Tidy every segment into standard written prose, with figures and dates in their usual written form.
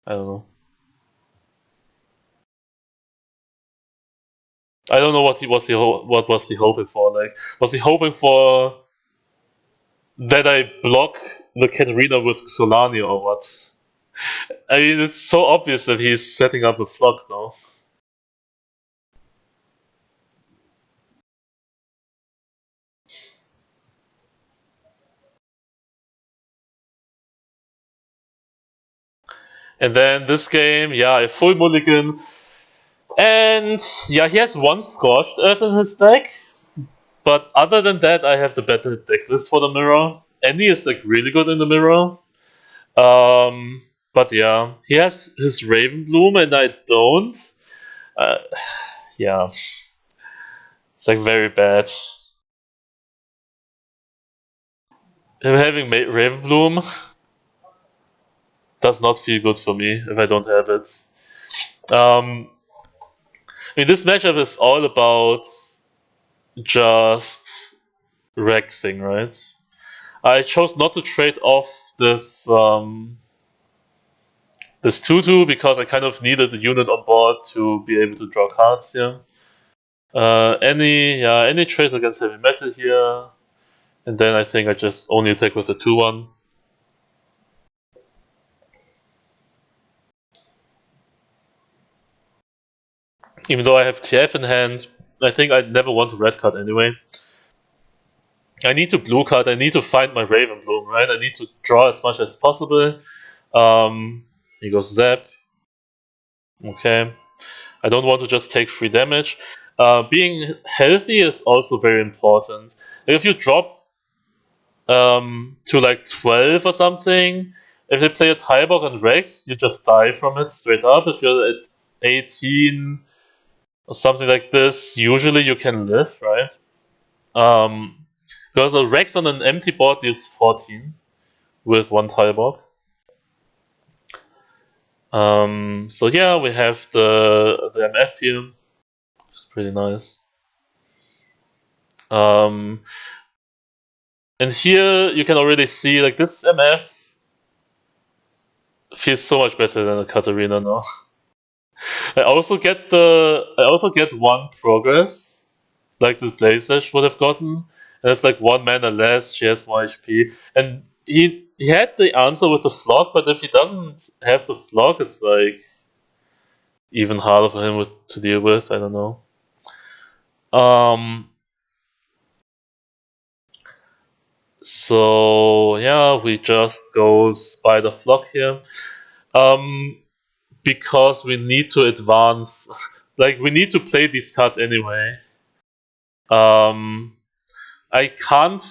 I don't know. I don't know what was he hoping for. Like, was he hoping for that I block the Katarina with Solani or what? I mean, it's so obvious that he's setting up a flock now. And then this game, yeah, a full mulligan. And yeah, he has one Scorched Earth in his deck. But other than that, I have the better deck list for the mirror. Annie is like really good in the mirror. But yeah, he has his Ravenbloom and I don't. Uh, yeah, it's like very bad. Him having Ravenbloom does not feel good for me if I don't have it. I mean, this matchup is all about just Rexing, right? I chose not to trade off this 2-2 because I kind of needed a unit on board to be able to draw cards here. Any trades against heavy metal here, and then I think I just only attack with a 2-1. Even though I have TF in hand, I think I never want a red card anyway. I need to blue card, I need to find my Ravenbloom, right? I need to draw as much as possible. Here goes Zap. Okay. I don't want to just take free damage. Being healthy is also very important. Like if you drop to like 12 or something, if they play a Tybok and Rex, you just die from it straight up. If you're at 18 or something like this, usually you can live, right? Because a Rex on an empty board deals 14 with one Tybok. So yeah, we have the MF here. It's pretty nice. And here you can already see like this MF feels so much better than a Katarina now. I also get one progress, like the Blazedash would have gotten, and it's like 1 mana less, she has more HP. And he had the answer with the flock, but if he doesn't have the flock, it's like even harder for him to deal with, I don't know. So yeah, we just go Spider Flock here. Because we need to advance. Like, we need to play these cards anyway. I can't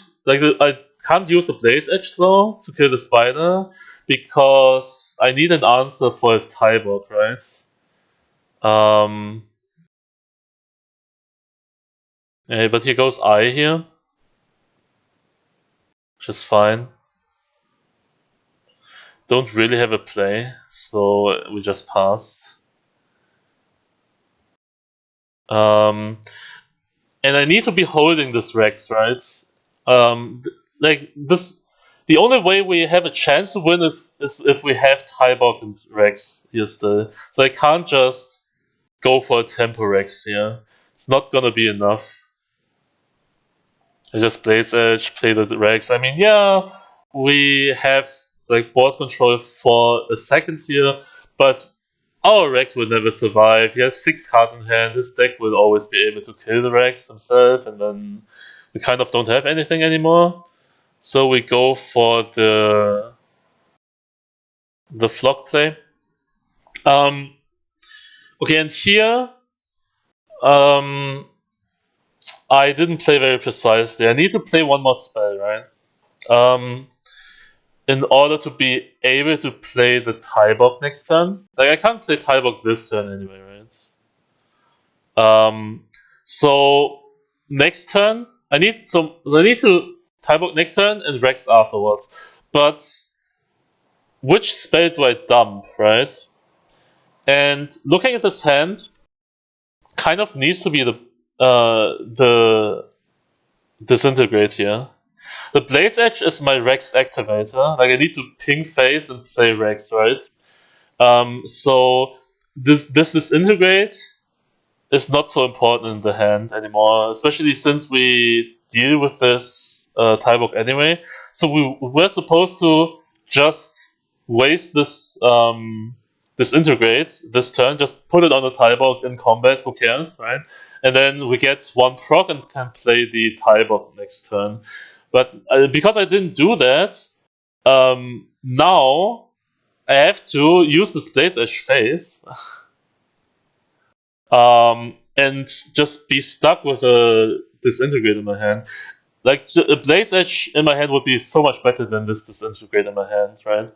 use the Blaze Edge though to kill the spider because I need an answer for his Tybok, right? But here goes I here, which is fine. Don't really have a play, so we just pass. And I need to be holding this Rex, right? Like this, the only way we have a chance to win is if we have Tybok and Rex here still. So I can't just go for a Tempo Rex here. It's not gonna be enough. I just Blaze Edge, play the Rex. I mean, yeah, we have like board control for a second here, but our Rex will never survive. He has 6 cards in hand. His deck will always be able to kill the Rex himself, and then we kind of don't have anything anymore. So we go for the flock play. Okay, and here I didn't play very precisely. I need to play one more spell, right? In order to be able to play the Tybok next turn. Like I can't play Tybok this turn anyway, right? So next turn I need to Tybok next turn and Rex afterwards. But which spell do I dump, right? And looking at his hand, kind of needs to be the Disintegrate here. The Blaze Edge is my Rex activator. Like I need to ping face and play Rex, right? So this disintegrate is not so important in the hand anymore, especially since we deal with this Tybok anyway. So we're supposed to just waste this disintegrate this turn, just put it on the Tybok in combat, who cares, right? And then we get one proc and can play the Tybok next turn. But because I didn't do that, now I have to use this Blade's Edge phase and just be stuck with a Disintegrate in my hand. Like, a Blade's Edge in my hand would be so much better than this Disintegrate in my hand, right?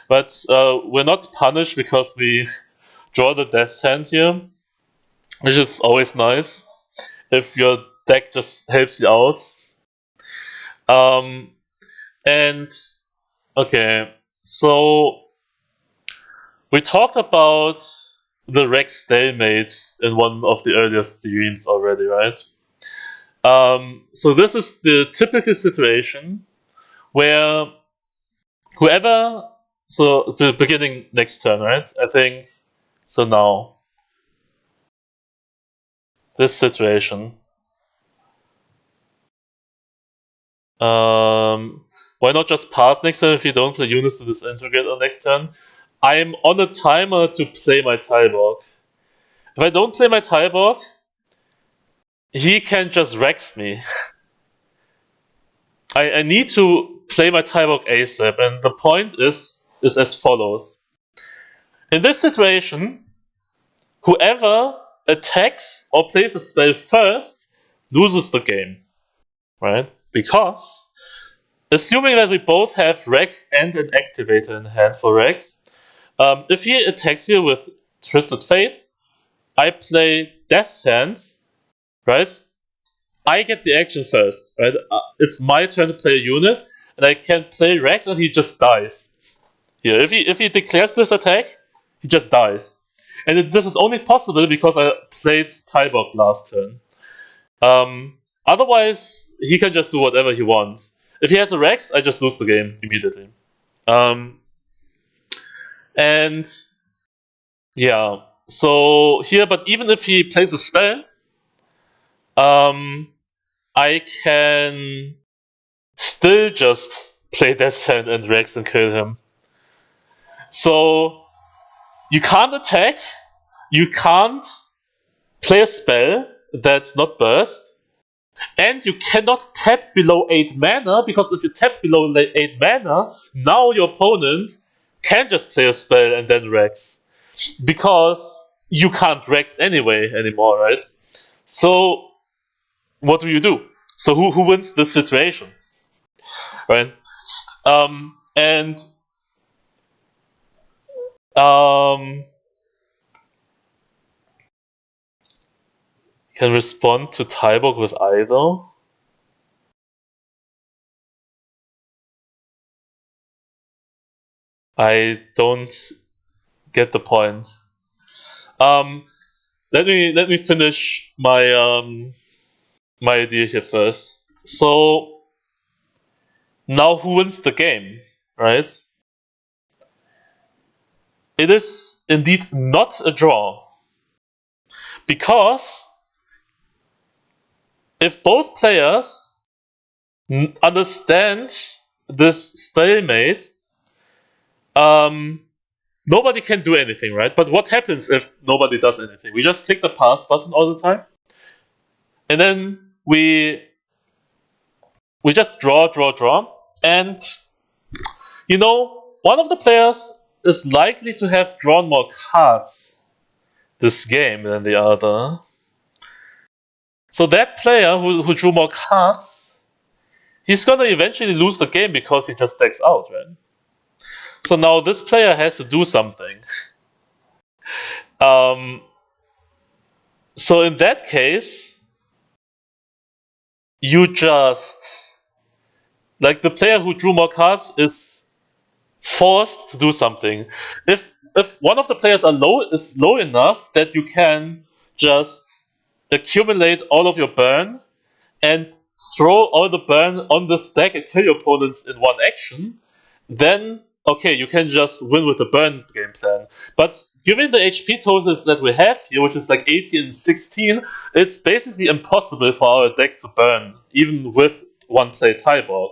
But we're not punished because we draw the Death Hand here, which is always nice if your deck just helps you out. And okay, so we talked about the Rex stalemate in one of the earlier streams already, right? So this is the typical situation where whoever, so beginning next turn, right? I think so. Now this situation. Why not just pass next turn if you don't play units to disintegrate on next turn? I'm on a timer to play my Tybok. If I don't play my Tybok, he can just Rex me. I need to play my Tybok ASAP, and the point is as follows. In this situation, whoever attacks or plays a spell first loses the game, right? Because, assuming that we both have Rex and an activator in hand for Rex, if he attacks you with Twisted Fate, I play Death's Hand, right? I get the action first, right? It's my turn to play a unit, and I can play Rex, and he just dies. Here, if he declares this attack, he just dies, and this is only possible because I played Tybok last turn. Otherwise, he can just do whatever he wants. If he has a Rex, I just lose the game immediately. And yeah, so here, but even if he plays a spell, I can still just play Death Hand and Rex and kill him. So you can't attack, you can't play a spell that's not burst, and you cannot tap below 8 mana, because if you tap below 8 mana, now your opponent can just play a spell and then Rex. Because you can't Rex anyway anymore, right? So what do you do? So who wins this situation? Right? And can respond to Tybok with either. I don't get the point. Let me finish my my idea here first. So now who wins the game, right? It is indeed not a draw. Because if both players understand this stalemate, nobody can do anything, right? But what happens if nobody does anything? We just click the pass button all the time, and then we just draw, and you know, one of the players is likely to have drawn more cards this game than the other. So that player who drew more cards, he's gonna eventually lose the game because he just decks out, right? So now this player has to do something. So in that case, you just, like, the player who drew more cards is forced to do something. If one of the players is low enough that you can just accumulate all of your burn and throw all the burn on the stack and kill your opponents in one action, then okay, you can just win with the burn game plan. But given the HP totals that we have here, which is like 18 and 16, it's basically impossible for our decks to burn, even with one play Tyborg.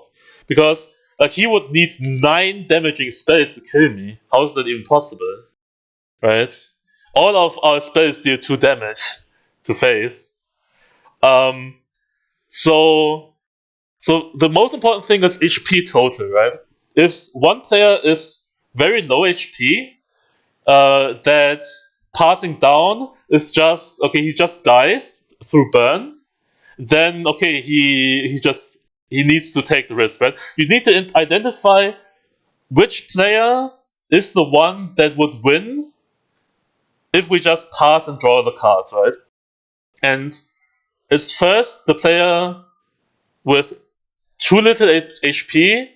Because like he would need 9 damaging spells to kill me. How is that even possible? Right? All of our spells deal 2 damage to face. Um, so so the most important thing is HP total, right? If one player is very low HP, that passing down is just okay. He just dies through burn. Then okay, he needs to take the risk, right? You need to identify which player is the one that would win if we just pass and draw the cards, right? And it's first the player with too little HP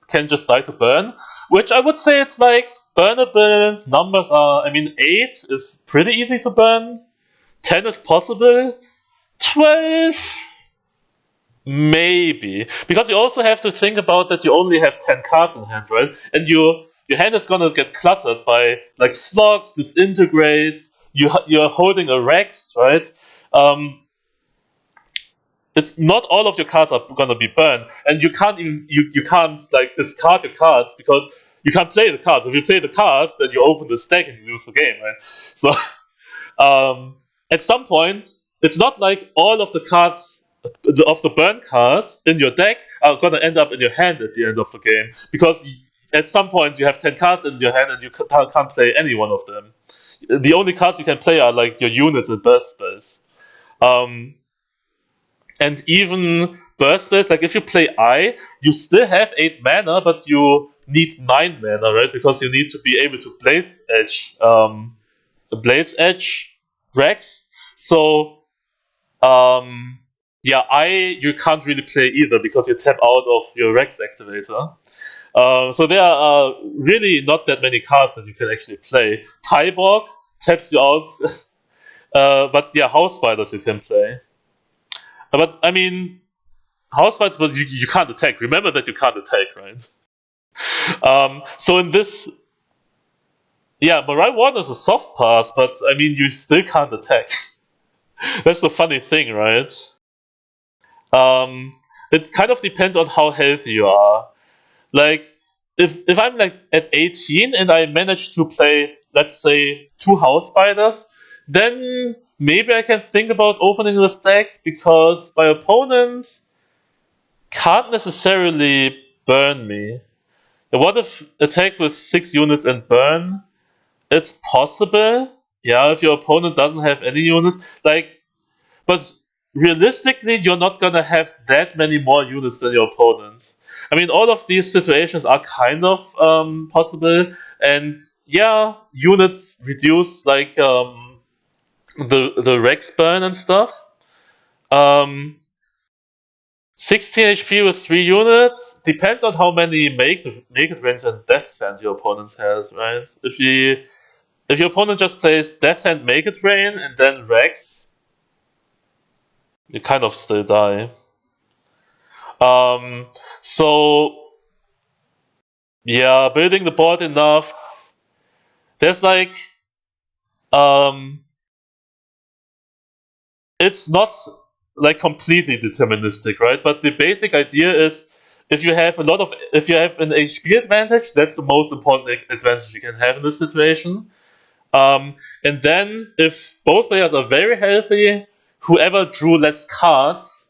can just die to burn, which I would say it's like burnable numbers are. I mean, 8 is pretty easy to burn, 10 is possible, 12 maybe, because you also have to think about that you only have 10 cards in hand, right? And your hand is gonna get cluttered by like slogs, disintegrates. You're holding a Rex, right? It's not all of your cards are gonna be burned, and you can't even you can't like discard your cards because you can't play the cards. If you play the cards, then you open the stack and you lose the game, right? So at some point, it's not like all of the cards of the burn cards in your deck are gonna end up in your hand at the end of the game because at some point you have 10 cards in your hand and you can't play any one of them. The only cards you can play are like your units and burst spells. And even burst spells, like if you play I, you still have 8 mana, but you need 9 mana, right? Because you need to be able to Blades Edge Rex. So, yeah, you can't really play either because you tap out of your Rex activator. So there are really not that many cards that you can actually play. Tyborg taps you out, but yeah, House Spiders you can play. But I mean, House Spiders, but you can't attack. Remember that you can't attack, right? So in this, yeah, Morai Warden is a soft pass, but I mean, you still can't attack. That's the funny thing, right? It kind of depends on how healthy you are. Like, if I'm like at 18 and I manage to play, let's say, 2 House Spiders, then maybe I can think about opening the stack because my opponent can't necessarily burn me. What if attack with 6 units and burn? It's possible. Yeah, if your opponent doesn't have any units. Like, but realistically, you're not gonna have that many more units than your opponent. I mean, all of these situations are kind of possible, and yeah, units reduce like the Rex burn and stuff. 16 HP with 3 units depends on how many make it range and death hand your opponent has, right? If your opponent just plays death hand make it rain and then Rex, you kind of still die. So yeah, building the board enough. There's like it's not like completely deterministic, right? But the basic idea is if you have an HP advantage, that's the most important advantage you can have in this situation. And then if both players are very healthy, whoever drew less cards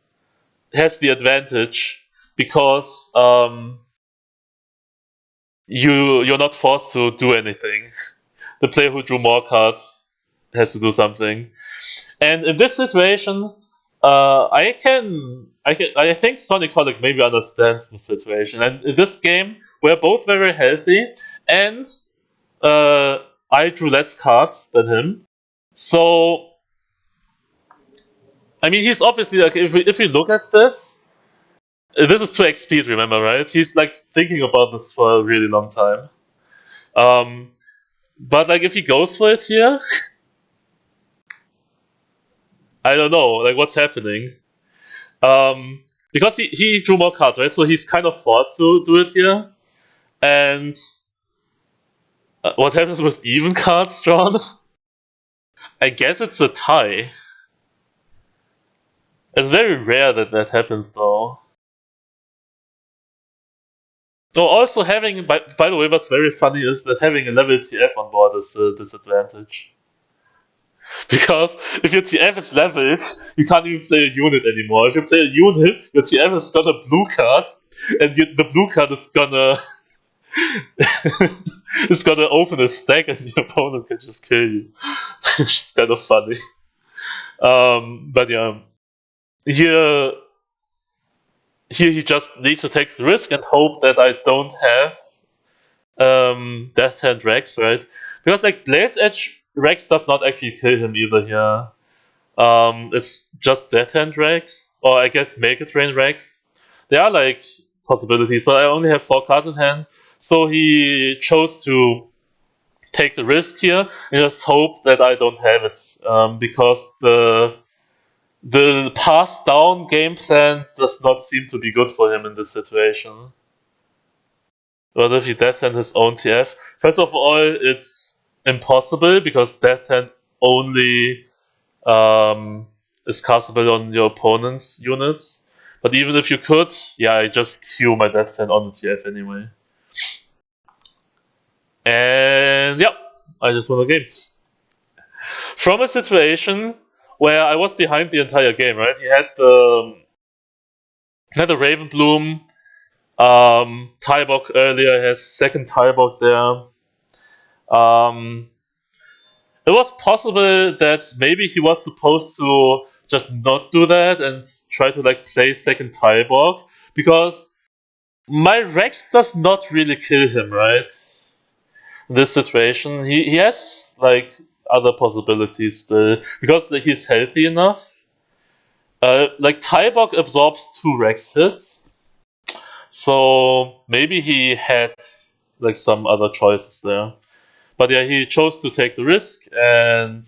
has the advantage because you're not forced to do anything. The player who drew more cards has to do something. And in this situation, I think Sonic Holic maybe understands the situation. And in this game, we're both very healthy, and I drew less cards than him. So, I mean, he's obviously like, if we look at this, this is 2x speed, remember, right? He's like thinking about this for a really long time. But like, if he goes for it here, I don't know, like, what's happening? Because he drew more cards, right? So he's kind of forced to do it here. And What happens with even cards drawn? I guess it's a tie. It's very rare that that happens, though. So also having, by the way, what's very funny is that having a level TF on board is a disadvantage. Because if your TF is leveled, you can't even play a unit anymore. If you play a unit, your TF has got a blue card, and the blue card is gonna is gonna open a stack, and your opponent can just kill you. It's kind of funny. But yeah, here he just needs to take the risk and hope that I don't have Death Hand Rex, right? Because like Blade's Edge Rex does not actually kill him either here. It's just Death Hand Rex, or I guess Make It Rain Rex. There are like possibilities, but I only have 4 cards in hand, so he chose to take the risk here and just hope that I don't have it, because the pass down game plan does not seem to be good for him in this situation. What if he Death Hand his own TF? First of all, it's impossible because Death Hand only is castable on your opponent's units. But even if you could, yeah, I just queue my Death Hand on the TF anyway. And yeah, I just won the game. From a situation where I was behind the entire game, right? He had the Ravenbloom, Tybok earlier, has second Tybok there. It was possible that maybe he was supposed to just not do that and try to like play second Tybok, because my Rex does not really kill him, right? In this situation, he has like other possibilities still because like, he's healthy enough. Like Tybok absorbs 2 Rex hits, so maybe he had like some other choices there. But yeah, he chose to take the risk and